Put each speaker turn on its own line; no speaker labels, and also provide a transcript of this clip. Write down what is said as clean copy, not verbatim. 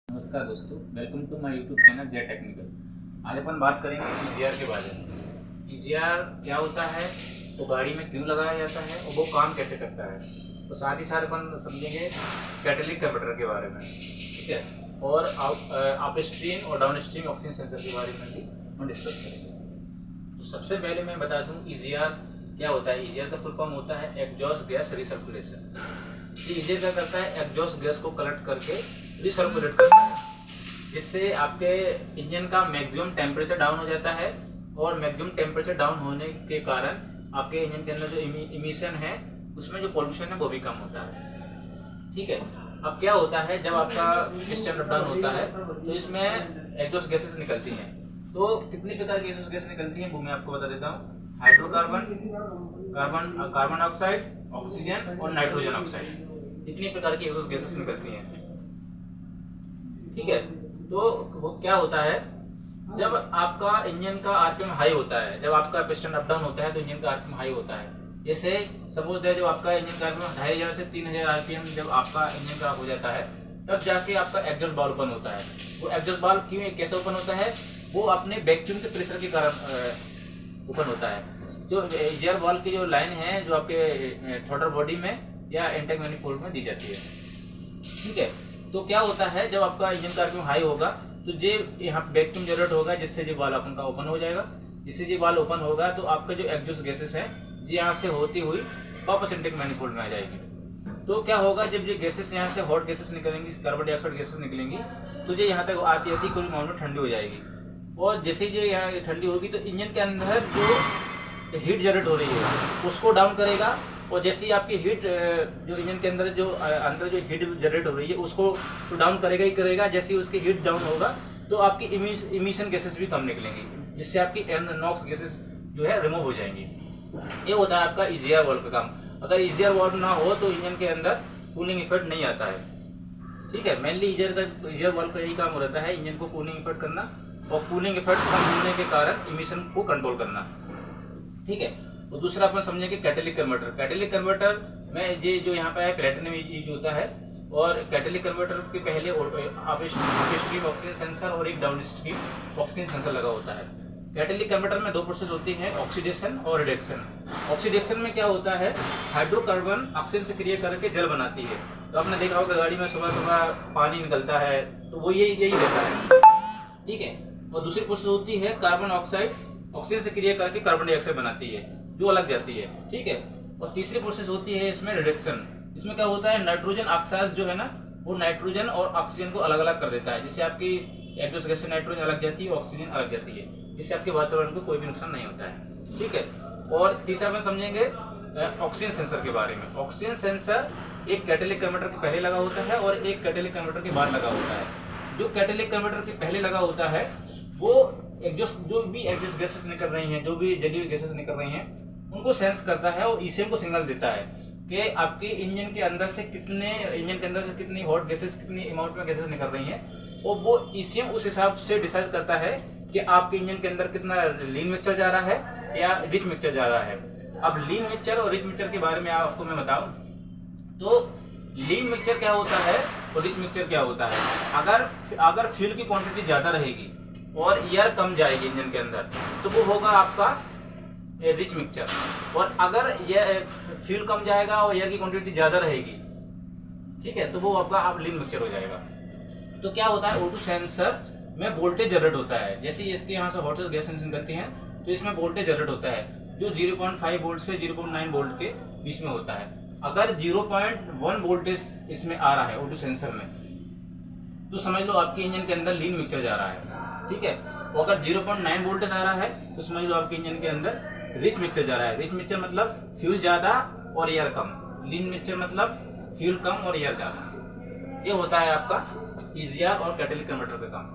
नमस्कार दोस्तों, welcome to my YouTube channel J Technical. आज अपन बात करेंगे ईजीआर के बारे में। ईजीआर क्या होता है, वो गाड़ी में क्यों लगाया जाता है और वो काम कैसे करता है। तो साथ ही साथ अपन समझेंगे कैटेलिटिक कन्वर्टर के बारे में, ठीक है, और अप स्ट्रीम और डाउन स्ट्रीम ऑक्सीजन सेंसर के बारे में भी हम डिस्कस करेंगे। तो सबसे पहले मैं बता दूं ईजीआर क्या होता है। ईजीआर का फुल फॉर्म होता है एग्जॉस्ट गैस रिसर्कुलेशन। ईजीआर क्या करता है, एग्जॉस्ट गैस को कलेक्ट करके रिसर्कुलेट करता है, जिससे आपके इंजन का मैक्सिमम टेम्परेचर डाउन हो जाता है और मैक्सिमम टेम्परेचर डाउन होने के कारण आपके इंजन के अंदर जो इमिशन है उसमें जो पोल्यूशन है वो भी कम होता है। ठीक है, अब क्या होता है जब आपका पिस्टन अप डाउन होता है तो इसमें एग्जॉस्ट गैसेस निकलती हैं। तो कितने प्रकार की एग्जॉस्ट गैस निकलती हैं वो मैं आपको बता देता हूँ। हाइड्रोकार्बन, कार्बन ऑक्साइड, ऑक्सीजन और नाइट्रोजन ऑक्साइड, इतनी प्रकार की एग्जॉस्ट गैसेस निकलती हैं। ठीक है, तो वो क्या होता है जब आपका इंजन का आरपीएम हाई होता है, जब आपका पिस्टन अप डाउन होता है तो इंजन का आरपीएम हाई होता है। जैसे सपोज है जो आपका इंजन का आरपीएम 2500 से 3000 आरपीएम जब आपका इंजन का हो जाता है तब जाके आपका एग्जॉस्ट वाल्व ओपन होता है। वो एग्जॉस्ट वाल्व क्यों कैसे ओपन होता है, वो अपने वैक्यूम के प्रेशर के कारण ओपन होता है। जो ईजीआर वाल्व की जो लाइन है जो आपके थ्रॉटल बॉडी में या इंटेक मैनिफोल्ड में दी जाती है। ठीक है, तो क्या होता है जब आपका इंजन का आरपीएम हाई होगा तो ये यहाँ वैक्यूम जनरेट होगा, जिससे ये वाल्व अपन का ओपन हो जाएगा। जिससे ये वाल्व ओपन होगा तो आपका जो एग्जॉस्ट गैसेस है ये यहाँ से होती हुई वापस इंटेक मैनिफोल्ड में आ जाएगी। तो क्या होगा जब ये गैसेस यहाँ से हॉट गैसेस निकलेंगी, कार्बन डाइऑक्साइड गैसेस निकलेंगी, तो ये यहाँ तक आती आती कुछ माउंट में ठंडी हो जाएगी। और जैसे ये यहाँ ठंडी होगी तो इंजन के अंदर जो हीट जनरेट हो रही है उसको डाउन करेगा। और जैसे ही आपकी हीट जो इंजन के अंदर जो हीट जनरेट हो रही है उसको तो डाउन करेगा ही करेगा। जैसे ही उसकी हीट डाउन होगा तो आपकी इमिशन गैसेस भी कम निकलेंगी, जिससे आपकी नॉक्स गैसेस जो है रिमूव हो जाएंगी। ये होता है आपका ईजीआर वाल्व का काम। अगर ईजीआर वाल्व ना हो तो इंजन के अंदर कूलिंग इफेक्ट नहीं आता है। ठीक है, मेनली ईजीआर वाल्व का यही काम रहता है, इंजन को कूलिंग इफेक्ट करना और कूलिंग इफेक्ट कम होने के कारण इमिशन को कंट्रोल करना। ठीक है, तो दूसरा अपन समझेंगे कैटेलिटिक कन्वर्टर। कैटेलिटिक कन्वर्टर में ये जो यहाँ पे है प्लेटिनम यूज होता है। और कैटेलिटिक कन्वर्टर के पहले अप स्ट्रीम ऑक्सीजन सेंसर और एक डाउन स्ट्रीम ऑक्सीजन सेंसर लगा होता है। कैटेलिटिक कन्वर्टर में दो प्रोसेस होती है, ऑक्सीडेशन और रिडक्शन। ऑक्सीडेशन में क्या होता है, हाइड्रोकार्बन ऑक्सीजन से क्रिया करके जल बनाती है। तो आपने देखा होगा गाड़ी में सुबह सुबह पानी निकलता है तो वो यही रहता है। ठीक है, और दूसरी प्रोसेस होती है कार्बन ऑक्साइड ऑक्सीजन से क्रिया करके कार्बन डाइऑक्साइड बनाती है जो अलग जाती है। ठीक है, और तीसरी प्रोसेस होती है इसमें रिडक्शन। इसमें क्या होता है, नाइट्रोजन ऑक्साइड जो है ना वो नाइट्रोजन और ऑक्सीजन को अलग अलग कर देता है, जिससे आपकी एग्जॉस्ट गैस से नाइट्रोजन अलग जाती है, ऑक्सीजन अलग जाती है, जिससे आपके वातावरण को कोई भी नुकसान नहीं होता है। ठीक है, और तीसरा में समझेंगे ऑक्सीजन सेंसर के बारे में। ऑक्सीजन सेंसर एक कैटेलिटिक कन्वर्टर के पहले लगा होता है और एक कैटेलिटिक कन्वर्टर के बाद लगा होता है। जो कैटेलिटिक कन्वर्टर के पहले लगा होता है वो जो भी एग्जॉस्ट गैसेस निकल रही हैं, जो भी जली हुई गैसेस निकल रही हैं उनको सेंस करता है और ईसीएम को सिग्नल देता है कि आपके इंजन के अंदर से कितनी हॉट गैसेस, कितनी अमाउंट में गैसेस निकल रही हैं। और वो ईसीएम उस हिसाब से डिसाइड करता है कि आपके इंजन के अंदर कितना लीन मिक्सचर जा रहा है या रिच मिक्सचर जा रहा है। अब लीन मिक्सचर और रिच मिक्सचर के बारे में आपको मैं बताऊं तो लीन मिक्सचर क्या होता है और रिच मिक्सचर क्या होता है। अगर फ्यूल की क्वांटिटी ज्यादा रहेगी और एयर कम जाएगी इंजन के अंदर तो वो होगा आपका रिच मिक्सचर। और अगर ये फ्यूल कम जाएगा और एयर की क्वांटिटी ज्यादा रहेगी, ठीक है, तो वो आपका लीन मिक्सचर हो जाएगा। तो क्या होता है, O2 सेंसर में वोल्टेज जनरेट होता है। जैसे इसके यहाँ से हॉट गैसेस निकलती हैं तो इसमें वोल्टेज जनरेट होता है जो 0.5 वोल्ट से 0.9 वोल्ट के बीच में होता है। अगर 0.1 वोल्टेज इसमें आ रहा है O2 सेंसर में तो समझ लो आपके इंजन के अंदर लीन मिक्सचर जा रहा है। ठीक है, और अगर 0.9 वोल्टेज आ रहा है तो समझ लो आपके इंजन के अंदर रिच मिक्सचर जा रहा है। रिच मिक्सचर मतलब फ्यूल ज्यादा और एयर कम, लीन मिक्सचर मतलब फ्यूल कम और एयर ज्यादा। ये होता है आपका ईजीआर और कैटेलिटिक कन्वर्टर का काम।